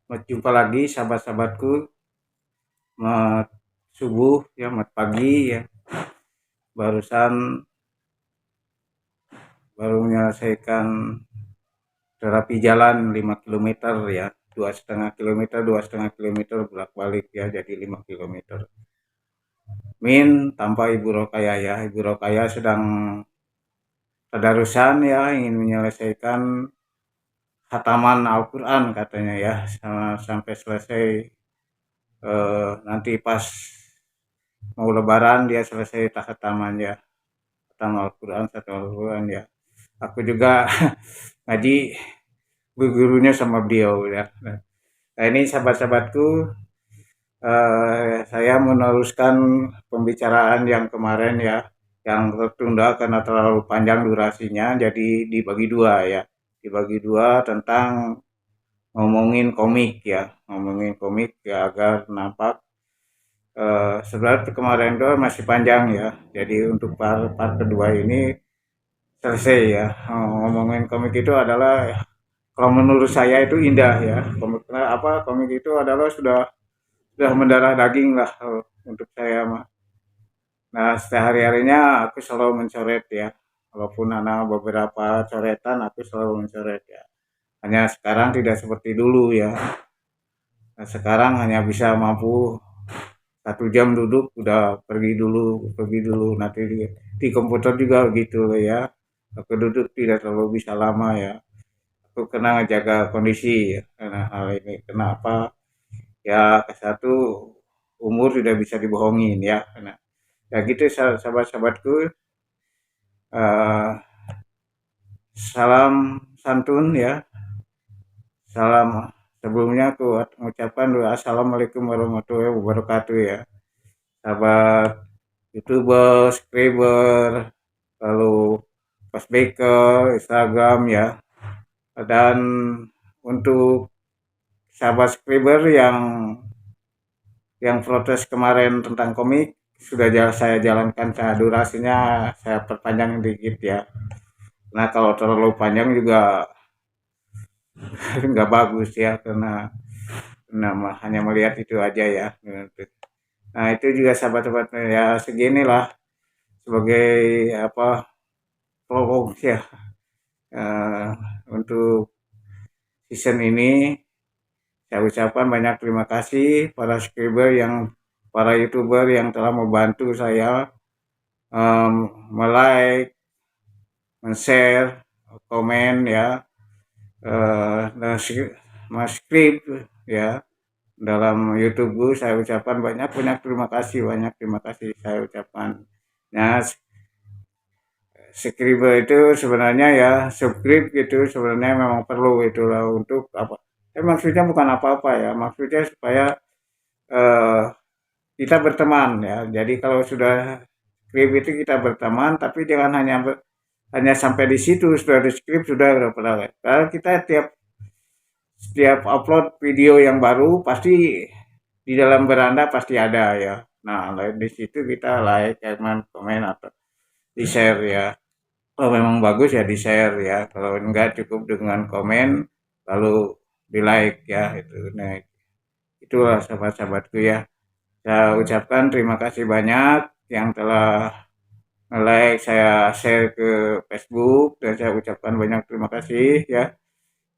Berjumpa lagi sahabat-sahabatku, mat subuh ya, mat pagi ya. Barusan baru menyelesaikan terapi jalan 5 kilometer ya, 2,5 kilometer, 2,5 kilometer bolak-balik ya, jadi 5 kilometer. Tanpa Ibu Rokaya ya, Ibu Rokaya sedang tadarusan ya, ingin menyelesaikan khataman Al-Quran katanya ya, sampai selesai. Nanti pas mau lebaran dia selesai khataman ya, khatam Al-Quran, satu Al-Quran ya. Aku juga ngaji gurunya sama beliau ya. Nah ini sahabat-sahabatku, saya meneruskan pembicaraan yang kemarin ya, yang tertunda karena terlalu panjang durasinya, jadi dibagi dua ya, dibagi dua tentang ngomongin komik ya, ngomongin komik ya, agar nampak sebenarnya kemarin itu masih panjang ya, jadi untuk part kedua ini selesai ya. Ngomongin komik itu adalah, kalau menurut saya itu indah ya, komik itu adalah sudah mendarah daging lah untuk saya mah. Nah sehari-harinya aku selalu mencoret ya, walaupun ada beberapa coretan aku selalu mencoret ya. Hanya sekarang tidak seperti dulu ya. Nah, sekarang hanya bisa mampu 1 jam duduk udah pergi dulu nanti di komputer juga gitu ya. Aku duduk tidak terlalu bisa lama ya. Aku kena ngejaga kondisi ya, karena hal ini. Kenapa? Ya ke satu, umur tidak bisa dibohongin ya. Karena ya gitu sahabat-sahabatku. eh, Salam santun ya. Salam sebelumnya aku mengucapkan doa assalamualaikum warahmatullahi wabarakatuh ya. Sahabat YouTuber, subscriber, lalu Facebooker, Instagram ya. Dan untuk sahabat subscriber yang protes kemarin tentang komik, sudah saya jalankan, durasinya saya perpanjang dikit ya. Nah kalau terlalu panjang juga nggak bagus ya, karena hanya melihat itu aja ya. Nah itu juga sahabat-sahabat ya, seginilah sebagai apa, prolog ya, eh, untuk season ini. Saya ucapkan banyak terima kasih para YouTuber yang telah membantu saya, um, like, share, komen ya, dan subscribe ya dalam YouTube. Saya ucapkan banyak banyak terima kasih saya ucapkan. Nah, subscribe gitu sebenarnya memang perlu itulah untuk apa? Maksudnya bukan apa-apa ya, maksudnya supaya eh, kita berteman ya. Jadi kalau sudah skrip itu kita berteman, tapi jangan hanya sampai di situ, sudah di skrip sudah berapa. Kalau kita setiap upload video yang baru pasti di dalam beranda pasti ada ya. Nah, di situ kita like, komen atau di share ya. Kalau memang bagus ya di share ya. Kalau enggak cukup dengan komen lalu di like ya itu. Nah, itulah sahabat-sahabatku ya. Saya ucapkan terima kasih banyak yang telah like, saya share ke Facebook, dan saya ucapkan banyak terima kasih ya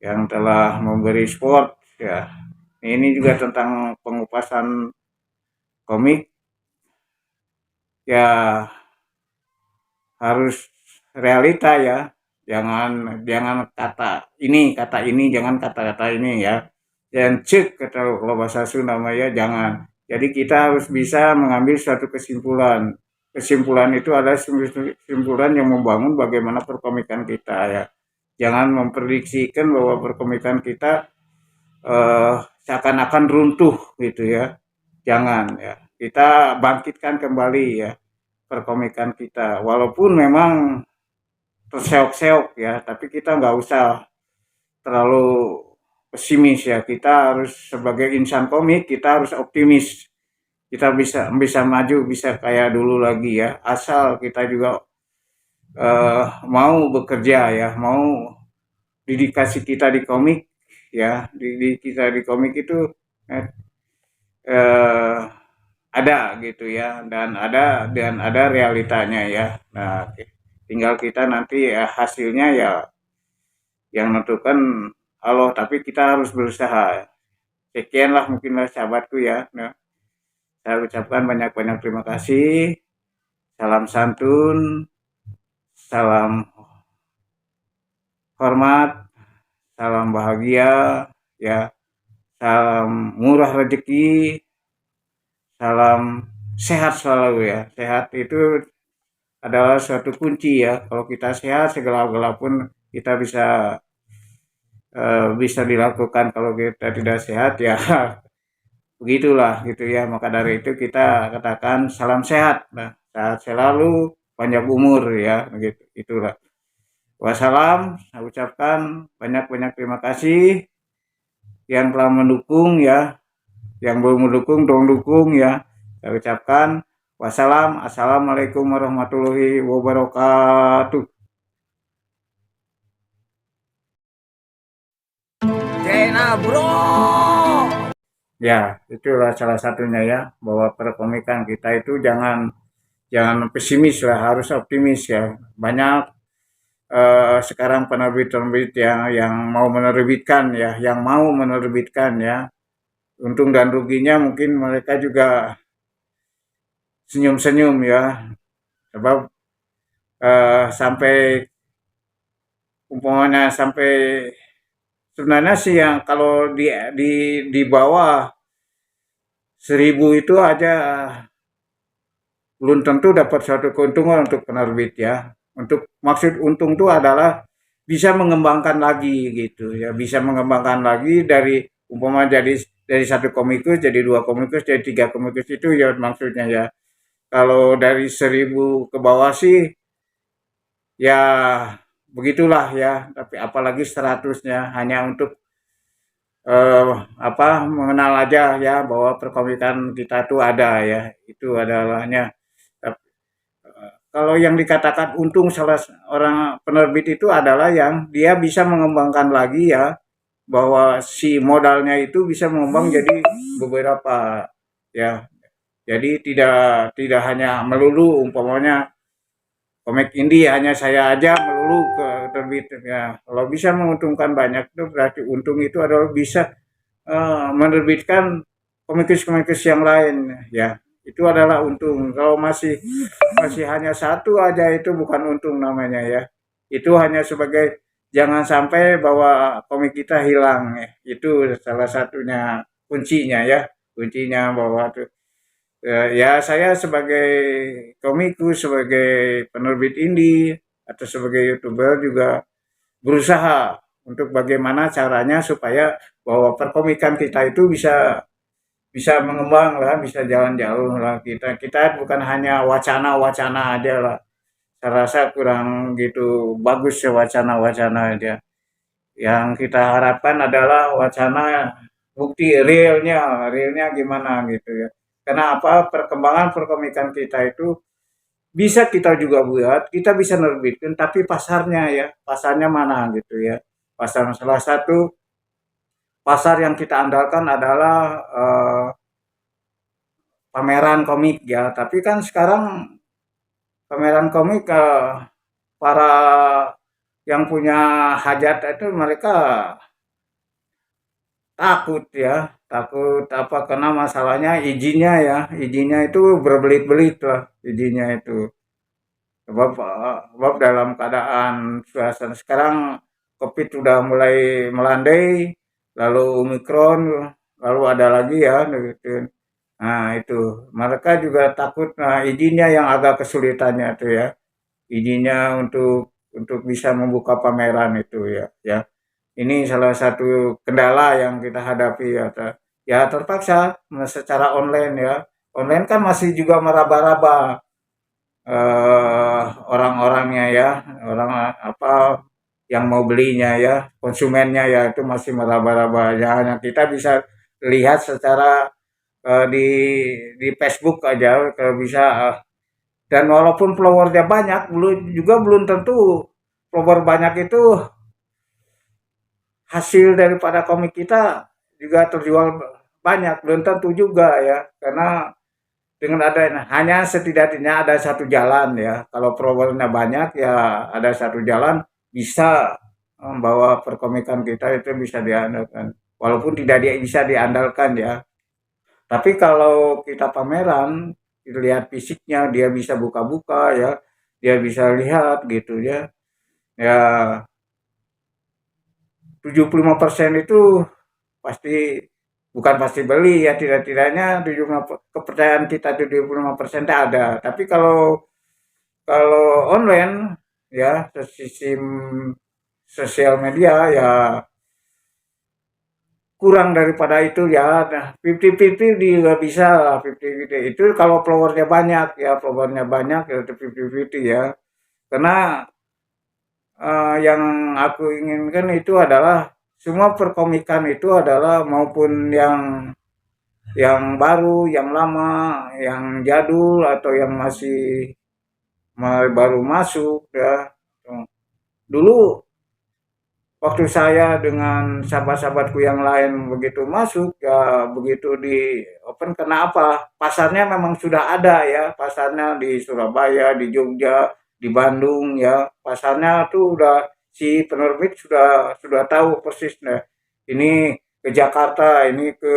yang telah memberi support ya. Ini juga tentang pengupasan komik ya, harus realita ya. Jangan jangan kata ini, jangan kata-kata ini ya. Dan cek kata kalau bahasa Sunda ya, jangan. Jadi kita harus bisa mengambil suatu kesimpulan. Kesimpulan itu adalah kesimpulan yang membangun bagaimana perkomikan kita ya. Jangan memprediksikan bahwa perkomikan kita seakan-akan runtuh gitu ya. Jangan ya. Kita bangkitkan kembali ya perkomikan kita. Walaupun memang terseok-seok ya, tapi kita nggak usah terlalu pesimis ya. Kita harus sebagai insan komik kita harus optimis. Kita bisa bisa maju, bisa kayak dulu lagi ya. Asal kita juga mau bekerja ya, mau dedikasi kita di komik ya, di kita di komik itu eh, eh, ada gitu ya, dan ada realitanya ya. Nah, tinggal kita nanti ya, hasilnya ya yang menentukan Allah, tapi kita harus berusaha. Sekianlah mungkinlah sahabatku ya. Nah, saya ucapkan banyak-banyak terima kasih. Salam santun, salam hormat, salam bahagia, ya, salam murah rezeki, salam sehat selalu ya. Sehat itu adalah suatu kunci ya. Kalau kita sehat, segala-gala pun kita bisa dilakukan. Kalau kita tidak sehat ya begitulah gitu ya. Maka dari itu kita katakan salam sehat. Nah, sehat selalu, panjang umur ya, begitu. Itulah. Wassalam, saya ucapkan banyak-banyak terima kasih yang telah mendukung ya, yang belum mendukung dong dukung ya. Saya ucapkan wassalam, assalamualaikum warahmatullahi wabarakatuh. Kena bro. Ya, itulah salah satunya ya, bahwa perkomikan kita itu jangan jangan pesimis lah, harus optimis ya. Banyak sekarang penerbit-penerbit yang mau menerbitkan ya, yang mau menerbitkan. Untung dan ruginya mungkin mereka juga senyum-senyum ya, sebab sampai umpamanya sampai sebenarnya sih yang kalau di bawah 1.000 itu aja belum tentu dapat suatu keuntungan untuk penerbit ya. Untuk maksud untung itu adalah bisa mengembangkan lagi gitu ya, bisa mengembangkan lagi dari umpama dari satu komikus jadi dua komikus jadi tiga komikus itu ya maksudnya ya. Kalau dari 1.000 ke bawah sih ya begitulah ya, tapi apalagi 100-nya hanya untuk eh, mengenal aja ya bahwa perkomikan kita tuh ada ya, itu adalahnya. Kalau yang dikatakan untung salah orang penerbit itu adalah yang dia bisa mengembangkan lagi ya, bahwa si modalnya itu bisa mengembang jadi beberapa ya. Jadi tidak tidak hanya melulu umpamanya komik indie hanya saya aja melulu ke terbit ya. Kalau bisa menguntungkan banyak itu berarti untung itu adalah bisa menerbitkan komikus-komikus yang lain ya. Itu adalah untung. Kalau masih masih hanya satu aja itu bukan untung namanya ya. Itu hanya sebagai jangan sampai bahwa komik kita hilang ya. Itu salah satunya kuncinya ya. Kuncinya bahwa ya saya sebagai komikus, sebagai penerbit indie atau sebagai YouTuber juga berusaha untuk bagaimana caranya supaya bahwa perkomikan kita itu bisa bisa mengembang lah, bisa jalan jauh lah kita. Kita bukan hanya wacana-wacana aja lah. Saya rasa kurang gitu bagus ya wacana-wacana aja. Yang kita harapkan adalah wacana bukti realnya, realnya gimana gitu ya. Karena apa perkembangan perkomikan kita itu bisa kita juga buat, kita bisa nerbitkan, tapi pasarnya ya, pasarnya mana gitu ya. Pasar salah satu pasar yang kita andalkan adalah pameran komik ya. Tapi kan sekarang pameran komik para yang punya hajat itu mereka takut ya, takut apa karena masalahnya izinnya ya, izinnya itu berbelit-belit lah izinnya itu. Sebab dalam keadaan suasana sekarang COVID sudah mulai melandai, lalu Omikron, lalu ada lagi ya gitu. Nah, itu mereka juga takut. Nah, izinnya yang agak kesulitannya tuh ya. Izinnya untuk bisa membuka pameran itu ya. Ya, ini salah satu kendala yang kita hadapi ya. Ya terpaksa secara online ya. Online kan masih juga meraba-raba orang-orangnya ya, orang apa yang mau belinya ya, konsumennya ya itu masih meraba-raba. Ya hanya kita bisa lihat secara di Facebook aja kalau bisa dan walaupun followernya banyak belum tentu follower banyak itu hasil daripada komik kita juga terjual banyak, belum tentu juga ya, karena dengan adanya hanya setidaknya ada satu jalan ya, kalau followernya banyak ya ada satu jalan bisa membawa perkomikan kita itu bisa diandalkan, walaupun tidak bisa diandalkan ya. Tapi kalau kita pameran, lihat fisiknya, dia bisa buka-buka ya, dia bisa lihat gitu ya. Ya 75% itu pasti, bukan pasti beli ya, tidak-tidaknya 75 kepercayaan kita 75% ada. Tapi kalau kalau online ya, sistem sosial media ya kurang daripada itu ya. Nah, 50-50 juga bisa lah, 50-50 itu kalau followernya banyak ya, followernya banyak ya, itu 50-50 ya. Karena yang aku inginkan itu adalah semua perkomikan itu adalah, maupun yang baru, yang lama, yang jadul atau yang masih baru masuk ya. Dulu waktu saya dengan sahabat-sahabatku yang lain begitu masuk ya, begitu di open, kenapa pasarnya memang sudah ada ya, pasarnya di Surabaya, di Jogja, di Bandung ya, pasarnya tuh udah, si penerbit sudah tahu persis nah, ini ke Jakarta, ini ke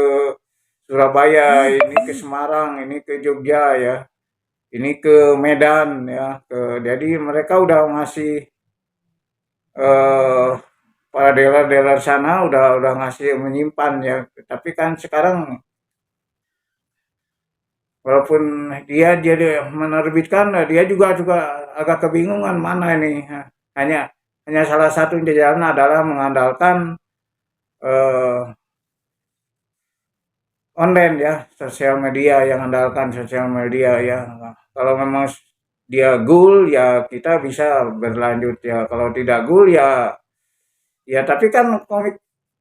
Surabaya, ini ke Semarang, ini ke Jogja ya, ini ke Medan ya, jadi mereka udah ngasih eh, para dealer-dealer sana udah ngasih menyimpan ya. Tapi kan sekarang walaupun dia jadi menerbitkan, dia juga agak kebingungan mana ini. Hanya hanya salah satu jalan adalah mengandalkan eh, online ya, sosial media, yang andalkan sosial media ya. Nah, kalau memang dia goal ya kita bisa berlanjut ya. Kalau tidak goal ya, ya tapi kan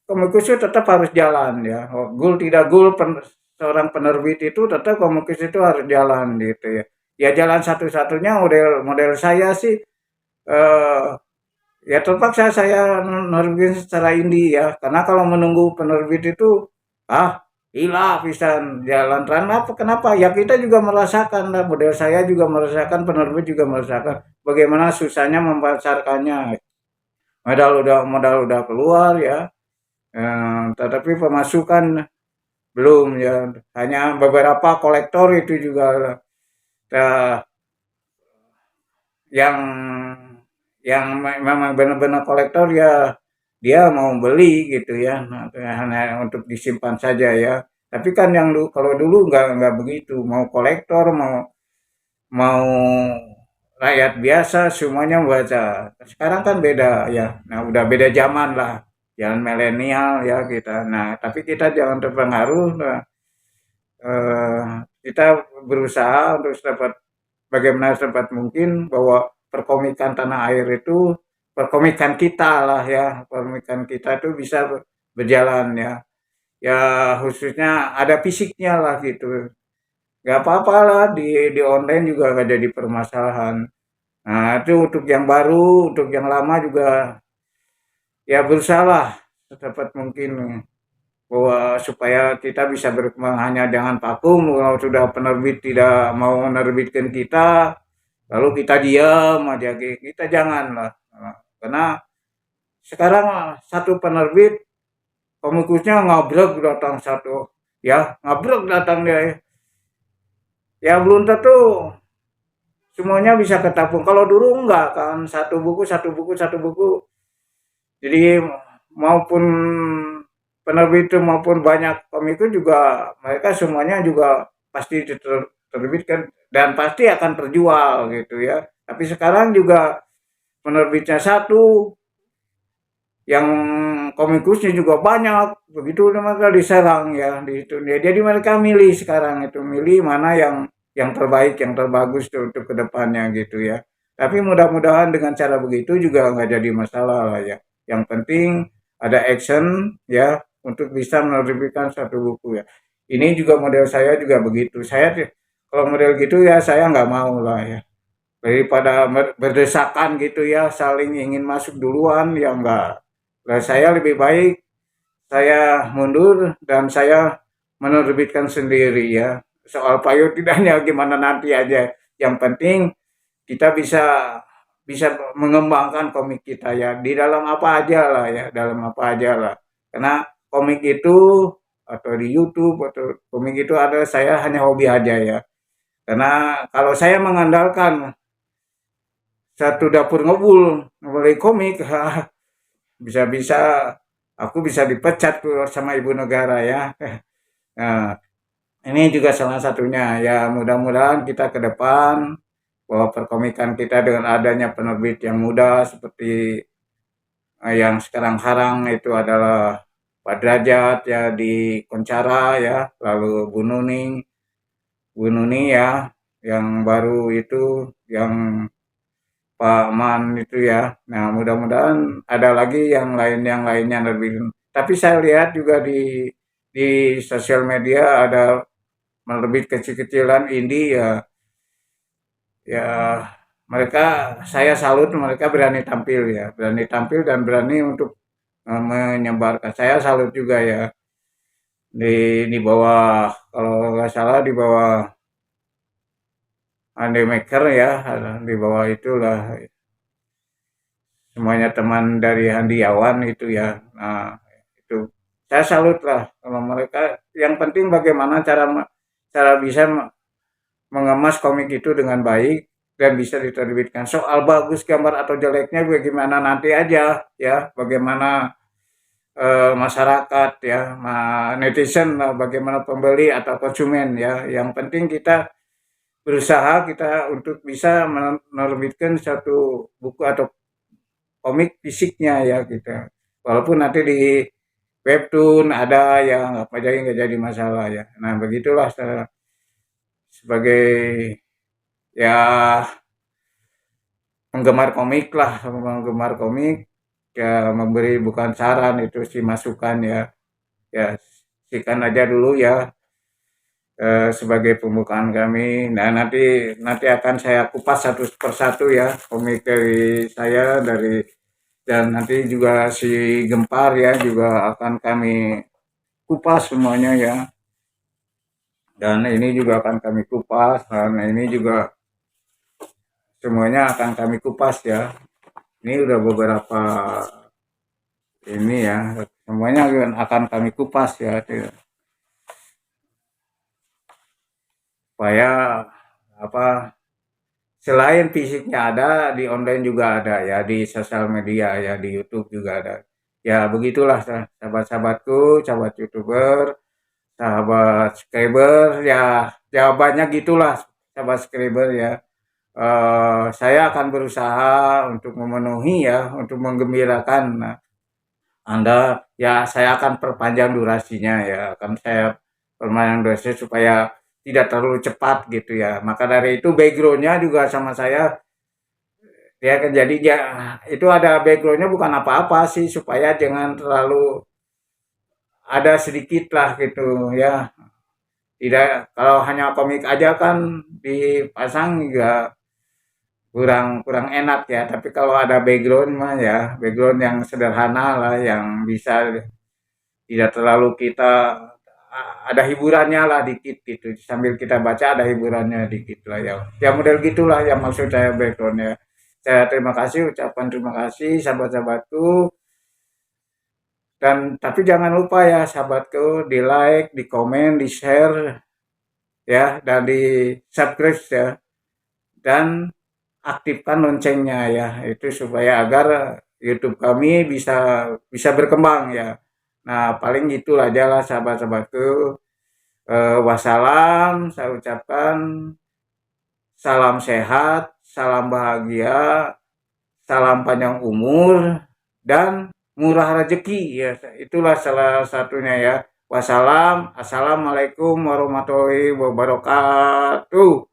komikus itu tetap harus jalan ya. Goal tidak goal, seorang penerbit itu tetap komikus itu harus jalan gitu ya. Ya jalan satu-satunya model model saya sih eh, ya terpaksa saya nerbitin secara indie ya. Karena kalau menunggu penerbit itu hilang bisa jalan terang apa, kenapa ya, kita juga merasakan lah, model saya juga merasakan, penerbit juga merasakan bagaimana susahnya memasarkannya. Modal udah keluar ya, tetapi pemasukan belum ya. Hanya beberapa kolektor itu juga eh, yang memang benar-benar kolektor ya, dia mau beli gitu ya. Nah, hanya untuk disimpan saja ya. Tapi kan yang kalau dulu nggak begitu, mau kolektor, mau rakyat biasa semuanya baca. Sekarang kan beda ya. Nah, udah beda zaman lah. Jangan milenial ya kita. Nah, tapi kita jangan terpengaruh. Nah, eh, kita berusaha untuk dapat bagaimana cepat mungkin bahwa perkomikan tanah air itu, perkomikan kita lah ya, perkomikan kita itu bisa berjalan ya. Ya khususnya ada fisiknya lah gitu. Gak apa-apa lah di online juga gak jadi permasalahan. Nah, itu untuk yang baru, untuk yang lama juga ya berusaha secepat mungkin bahwa supaya kita bisa berkembang, hanya jangan vakum. Kalau sudah penerbit tidak mau menerbitkan kita, lalu kita diam aja, kita janganlah. Nah, karena sekarang satu penerbit komikusnya ngabrek datang satu ya, ngabrek datang dia ya, belum tentu semuanya bisa ketampung. Kalau dulu enggak kan, satu buku satu buku satu buku, jadi maupun penerbit itu maupun banyak komikus juga, mereka semuanya juga pasti diterbitkan dan pasti akan terjual gitu ya. Tapi sekarang juga penerbitnya satu, yang komikusnya juga banyak, begitu mereka diserang ya di itu ya. Jadi mereka milih sekarang itu, milih mana yang terbaik, yang terbagus untuk kedepannya gitu ya. Tapi mudah-mudahan dengan cara begitu juga nggak jadi masalah lah ya. Yang penting ada action ya untuk bisa menerbitkan satu buku ya. Ini juga model saya juga begitu. Saya kalau model gitu ya saya nggak mau lah ya. Daripada berdesakan gitu ya, saling ingin masuk duluan ya, enggak. Lah saya lebih baik saya mundur dan saya menerbitkan sendiri ya. Soal payung tidaknya gimana nanti aja. Yang penting kita bisa bisa mengembangkan komik kita ya di dalam apa aja lah ya, dalam apa aja lah. Karena komik itu atau di YouTube atau komik itu ada saya hanya hobi aja ya. Karena kalau saya mengandalkan satu dapur ngebul mulai komik, bisa-bisa aku bisa dipecat tuh sama ibu negara ya. Nah, ini juga salah satunya ya, mudah-mudahan kita ke depan bahwa perkomikan kita dengan adanya penerbit yang muda seperti yang sekarang-karang itu adalah Pak Derajat ya di Koncara ya, lalu Bu Nuni ya, yang baru itu yang Pak Man itu ya. Nah, mudah-mudahan ada lagi yang lainnya lebih. Tapi saya lihat juga di sosial media ada menerbit kecil-kecilan indie ya. Ya, mereka saya salut mereka berani tampil ya, berani tampil dan berani untuk menyebarkan. Saya salut juga ya di bawah kalau nggak salah di bawah Ande Maker ya, di bawah itulah semuanya teman dari Handiawan itu ya. Nah, itu saya salut lah kalau mereka. Yang penting bagaimana cara bisa mengemas komik itu dengan baik dan bisa diterbitkan. Soal bagus gambar atau jeleknya bagaimana nanti aja ya, bagaimana masyarakat ya, netizen lah, bagaimana pembeli atau konsumen ya. Yang penting kita berusaha kita untuk bisa menerbitkan satu buku atau komik fisiknya ya kita. Walaupun nanti di webtoon ada yang apa aja nggak jadi masalah ya. Nah begitulah sebagai ya penggemar komik lah, penggemar komik ya memberi bukan saran itu sih masukan ya. Ya sekian aja dulu ya sebagai pembukaan kami. Nah nanti akan saya kupas satu persatu ya komik dari saya dan nanti juga si Gempar ya juga akan kami kupas semuanya ya. Dan ini juga akan kami kupas dan ini juga semuanya akan kami kupas ya. Ini udah beberapa ini ya, semuanya akan kami kupas ya, supaya apa selain fisiknya ada di online juga ada ya, di sosial media ya, di YouTube juga ada. Ya begitulah sahabat-sahabatku, sahabat YouTuber, sahabat subscriber ya, jawabannya gitulah sahabat subscriber ya. Saya akan berusaha untuk memenuhi ya, untuk menggembirakan Anda ya. Saya akan perpanjang durasinya ya, akan saya perpanjang durasi supaya tidak terlalu cepat gitu ya. Maka dari itu backgroundnya juga sama saya ya kan, jadi ya itu ada backgroundnya bukan apa-apa sih, supaya jangan terlalu ada sedikit lah gitu ya. Tidak, kalau hanya komik aja kan dipasang juga kurang kurang enak ya. Tapi kalau ada background mah ya, background yang sederhana lah, yang bisa tidak terlalu kita ada hiburannya lah dikit gitu, sambil kita baca ada hiburannya dikit lah ya. Ya model gitulah yang maksud saya backgroundnya. Saya terima kasih, ucapan terima kasih sahabat-sahabatku. Dan tapi jangan lupa ya sahabatku, di like, di komen, di share ya, dan di subscribe ya, dan aktifkan loncengnya ya, itu supaya agar YouTube kami bisa bisa berkembang ya. Nah paling gitu aja lah sahabat-sahabatku. Wassalam, saya ucapkan salam sehat, salam bahagia, salam panjang umur dan murah rezeki ya. Itulah salah satunya ya. Wassalam, assalamualaikum warahmatullahi wabarakatuh.